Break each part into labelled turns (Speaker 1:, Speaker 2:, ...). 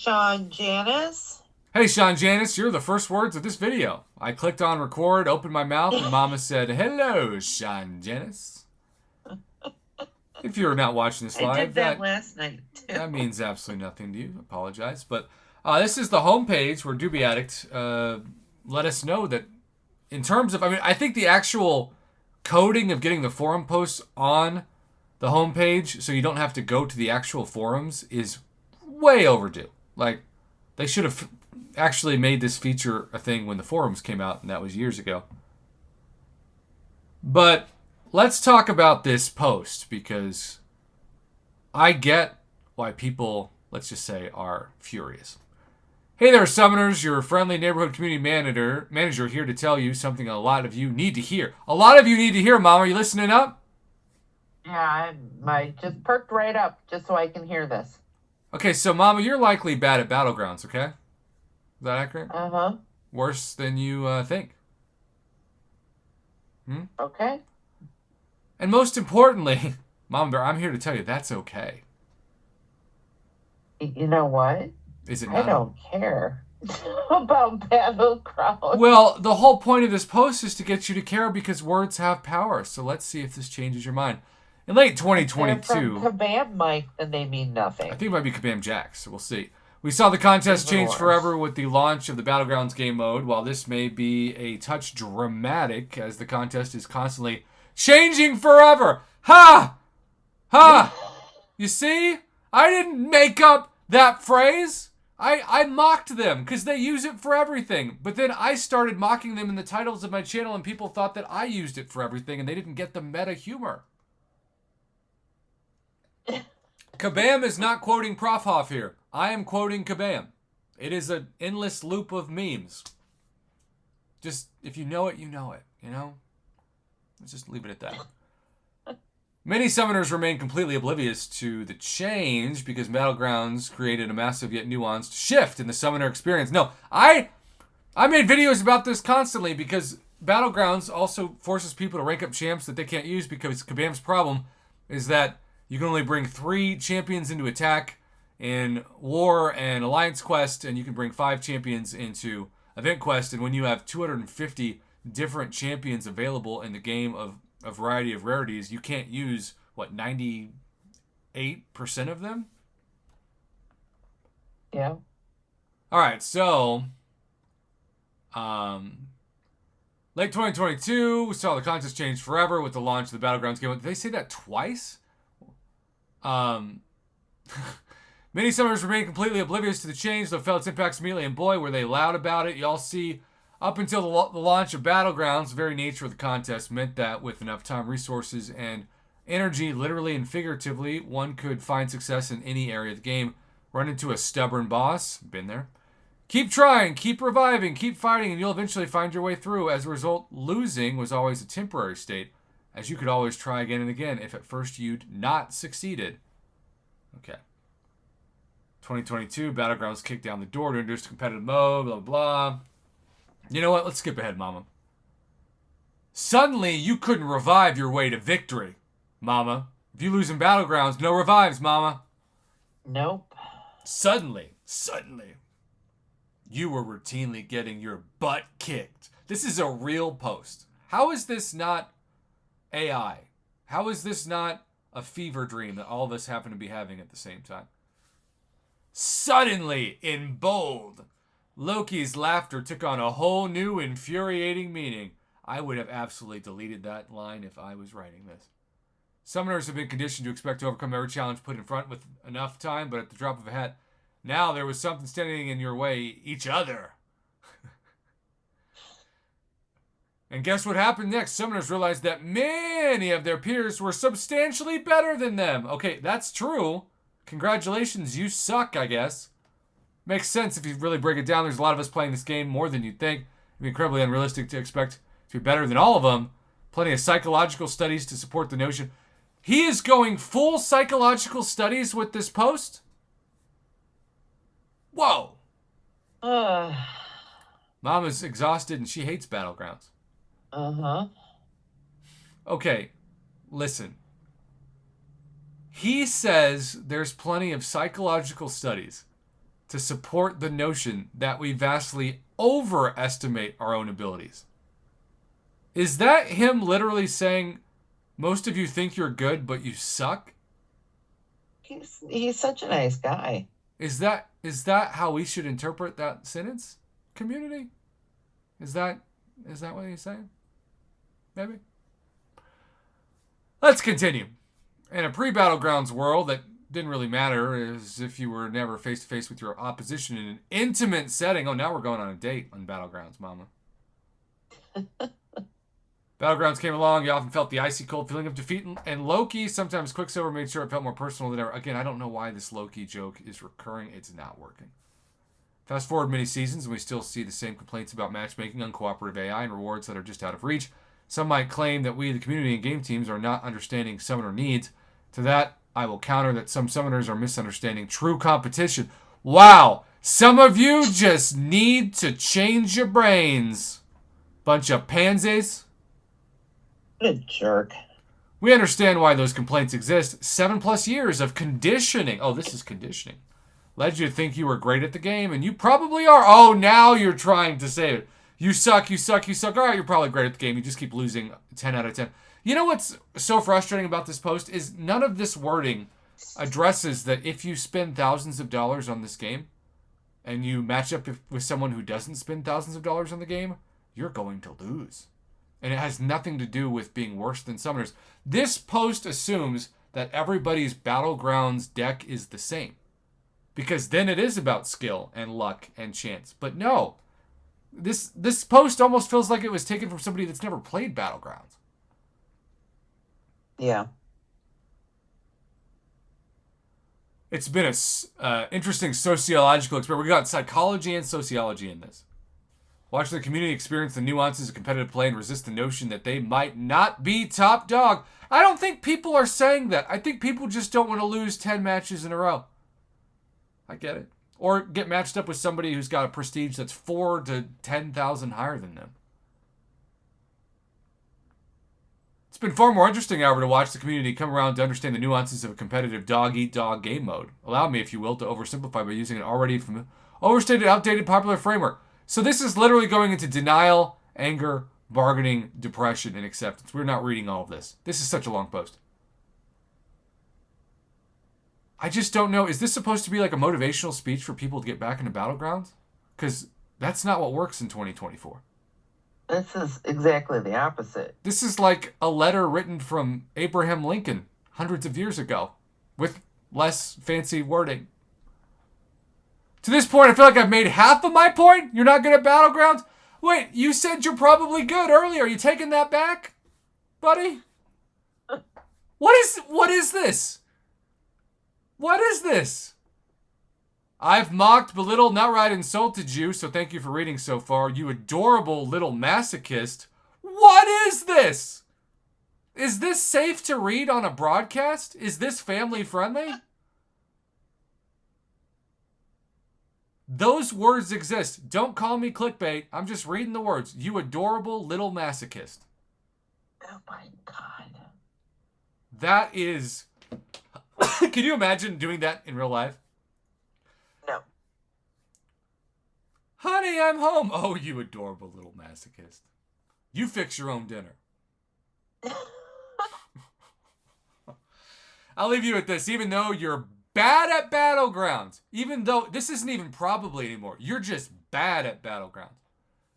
Speaker 1: Sean Janice.
Speaker 2: Hey, Sean Janice, you're the first words of this video. I clicked on record, opened my mouth, and Mama said, "Hello, Sean Janice." If you're not watching this
Speaker 1: I
Speaker 2: live,
Speaker 1: did that last night, too.
Speaker 2: that means absolutely nothing to you. I apologize. But this is the homepage where Doobie Addict let us know that in terms of, I think the actual coding of getting the forum posts on the homepage so you don't have to go to the actual forums is way overdue. Like, they should have actually made this feature a thing when the forums came out, and that was years ago. But let's talk about this post, because I get why people, let's just say, are furious. Hey there, Summoners, your friendly neighborhood community manager here to tell you something a lot of you need to hear. A lot of you need to hear, Mom. Are you listening up?
Speaker 1: Yeah, I just perked right up just so I can hear this.
Speaker 2: Okay, so Mama, you're likely bad at Battlegrounds, okay? Is that accurate?
Speaker 1: Uh-huh.
Speaker 2: Worse than you think.
Speaker 1: Okay.
Speaker 2: And most importantly, Mom Bear, I'm here to tell you that's okay.
Speaker 1: You know what?
Speaker 2: Is it
Speaker 1: I
Speaker 2: not?
Speaker 1: don't care about Battlegrounds.
Speaker 2: Well, the whole point of this post is to get you to care because words have power. So let's see if this changes your mind. In late 2022...
Speaker 1: They're from Kabam Mike, and they mean nothing.
Speaker 2: I think it might be Kabam Jax, so we'll see. We saw the contest change forever with the launch of the Battlegrounds game mode. While this may be a touch dramatic, as the contest is constantly changing forever. Ha! Ha! You see? I didn't make up that phrase. I mocked them because they use it for everything. But then I started mocking them in the titles of my channel, and people thought that I used it for everything, and they didn't get the meta humor. Kabam is not quoting Prof. Hoff here. I am quoting Kabam. It is an endless loop of memes. Just, if you know it, you know it, you know? Let's just leave it at that. Many summoners remain completely oblivious to the change because Battlegrounds created a massive yet nuanced shift in the summoner experience. No, I made videos about this constantly because Battlegrounds also forces people to rank up champs that they can't use because Kabam's problem is that you can only bring 3 champions into attack in War and Alliance Quest, and you can bring 5 champions into Event Quest. And when you have 250 different champions available in the game of a variety of rarities, you can't use, 98% of them?
Speaker 1: Yeah.
Speaker 2: All right, so late 2022, we saw the contest change forever with the launch of the Battlegrounds game. Did they say that twice? Many summoners remain completely oblivious to the change, though felt its impacts immediately, and boy, were they loud about it. Y'all see, up until the launch of Battlegrounds, the very nature of the contest meant that with enough time, resources, and energy, literally and figuratively, one could find success in any area of the game. Run into a stubborn boss, been there. Keep trying, keep reviving, keep fighting, and you'll eventually find your way through. As a result, losing was always a temporary state, as you could always try again and again if at first you'd not succeeded. Okay. 2022, Battlegrounds kicked down the door to introduce competitive mode, blah, blah, blah. You know what? Let's skip ahead, Mama. Suddenly, you couldn't revive your way to victory, Mama. If you lose in Battlegrounds, no revives, Mama.
Speaker 1: Nope.
Speaker 2: Suddenly, you were routinely getting your butt kicked. This is a real post. How is this not AI? How is this not a fever dream that all of us happen to be having at the same time? Suddenly, in bold, Loki's laughter took on a whole new infuriating meaning. I would have absolutely deleted that line if I was writing this. Summoners have been conditioned to expect to overcome every challenge put in front with enough time, but at the drop of a hat, now there was something standing in your way, each other. And guess what happened next? Summoners realized that many of their peers were substantially better than them. Okay, that's true. Congratulations, you suck, I guess. Makes sense if you really break it down. There's a lot of us playing this game more than you'd think. It'd be incredibly unrealistic to expect to be better than all of them. Plenty of psychological studies to support the notion. He is going full psychological studies with this post? Whoa. Mama's exhausted and she hates Battlegrounds.
Speaker 1: Uh-huh.
Speaker 2: Okay, listen. He says there's plenty of psychological studies to support the notion that we vastly overestimate our own abilities. Is that him literally saying, most of you think you're good, but you suck?
Speaker 1: He's such a nice guy.
Speaker 2: Is that how we should interpret that sentence, community? Is that what he's saying? Maybe. Let's continue. In a pre-Battlegrounds world that didn't really matter, as if you were never face-to-face with your opposition in an intimate setting. Oh, now we're going on a date on Battlegrounds, mama. Battlegrounds came along, you often felt the icy cold feeling of defeat and Loki. Sometimes Quicksilver made sure it felt more personal than ever. Again, I don't know why this Loki joke is recurring. It's not working. Fast forward many seasons, and we still see the same complaints about matchmaking, uncooperative AI, and rewards that are just out of reach. Some might claim that we, the community and game teams, are not understanding summoner needs. To that, I will counter that some summoners are misunderstanding true competition. Wow! Some of you just need to change your brains. Bunch of pansies.
Speaker 1: What a jerk.
Speaker 2: We understand why those complaints exist. 7+ years of conditioning. Oh, this is conditioning. Led you to think you were great at the game, and you probably are. Oh, now you're trying to say it. You suck, you suck, you suck. All right, you're probably great at the game. You just keep losing 10 out of 10. You know what's so frustrating about this post is none of this wording addresses that if you spend thousands of dollars on this game and you match up with someone who doesn't spend thousands of dollars on the game, you're going to lose. And it has nothing to do with being worse than summoners. This post assumes that everybody's Battlegrounds deck is the same. Because then it is about skill and luck and chance. But no. This post almost feels like it was taken from somebody that's never played Battlegrounds.
Speaker 1: Yeah.
Speaker 2: It's been a interesting sociological experiment. We got psychology and sociology in this. Watch the community experience the nuances of competitive play and resist the notion that they might not be top dog. I don't think people are saying that. I think people just don't want to lose 10 matches in a row. I get it. Or get matched up with somebody who's got a prestige that's 4,000 to 10,000 higher than them. It's been far more interesting, however, to watch the community come around to understand the nuances of a competitive dog-eat-dog game mode. Allow me, if you will, to oversimplify by using an already overstated, outdated, popular framework. So this is literally going into denial, anger, bargaining, depression, and acceptance. We're not reading all of this. This is such a long post. I just don't know. Is this supposed to be like a motivational speech for people to get back into Battlegrounds? Because that's not what works in 2024.
Speaker 1: This is exactly the opposite.
Speaker 2: This is like a letter written from Abraham Lincoln hundreds of years ago with less fancy wording. To this point, I feel like I've made half of my point. You're not good at Battlegrounds? Wait, you said you're probably good earlier. Are you taking that back, buddy? What is this? What is this? I've mocked, belittled, not right insulted you, so thank you for reading so far. You adorable little masochist. What is this? Is this safe to read on a broadcast? Is this family friendly? Those words exist. Don't call me clickbait. I'm just reading the words. You adorable little masochist.
Speaker 1: Oh my God.
Speaker 2: That is... Can you imagine doing that in real life?
Speaker 1: No.
Speaker 2: Honey, I'm home. Oh, you adorable little masochist. You fix your own dinner. I'll leave you with this. Even though you're bad at Battlegrounds, even though this isn't even probably anymore, you're just bad at Battlegrounds.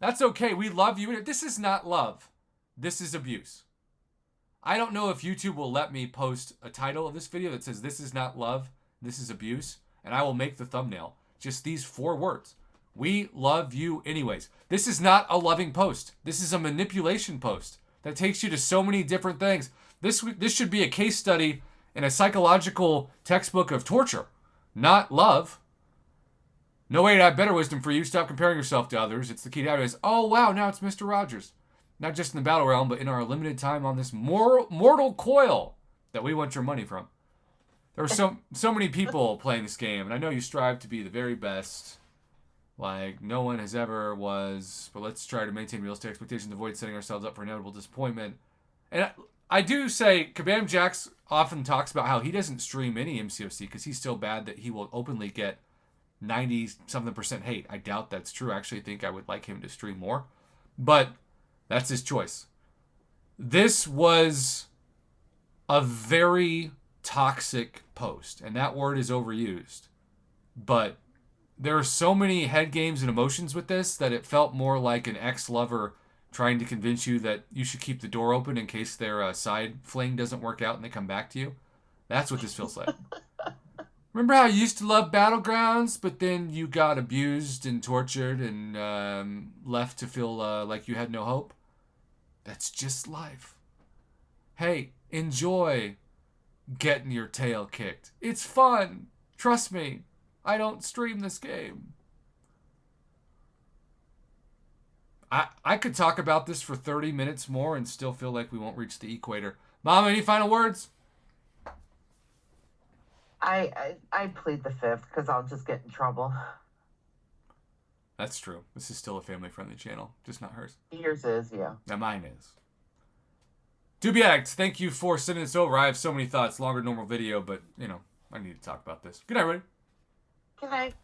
Speaker 2: That's okay. We love you. This is not love. This is abuse. I don't know if YouTube will let me post a title of this video that says this is not love, this is abuse, and I will make the thumbnail just these 4 words. We love you anyways. This is not a loving post. This is a manipulation post that takes you to so many different things. This should be a case study in a psychological textbook of torture, not love. No way to have better wisdom for you. Stop comparing yourself to others. It's the key to happiness. Oh, wow, now it's Mr. Rogers. Not just in the battle realm, but in our limited time on this mortal coil that we want your money from. There are so many people playing this game, and I know you strive to be the very best, like no one has ever was, but let's try to maintain realistic expectations, avoid setting ourselves up for inevitable disappointment. And I do say, Kabam Jax often talks about how he doesn't stream any MCOC because he's so bad that he will openly get 90-something% hate. I doubt that's true. I actually think I would like him to stream more. But that's his choice. This was a very toxic post, and that word is overused. But there are so many head games and emotions with this that it felt more like an ex-lover trying to convince you that you should keep the door open in case their side fling doesn't work out and they come back to you. That's what this feels like. Remember how you used to love Battlegrounds, but then you got abused and tortured and left to feel like you had no hope? That's just life. Hey, enjoy getting your tail kicked. It's fun. Trust me. I don't stream this game. I could talk about this for 30 minutes more and still feel like we won't reach the equator. Mom, any final words?
Speaker 1: I plead the fifth because I'll just get in trouble.
Speaker 2: That's true. This is still a family-friendly channel, just not hers.
Speaker 1: Yours is, yeah.
Speaker 2: Now mine is. Dubiact, thank you for sending this over. I have so many thoughts. Longer normal video, but, I need to talk about this. Good night, everybody.
Speaker 1: Good night.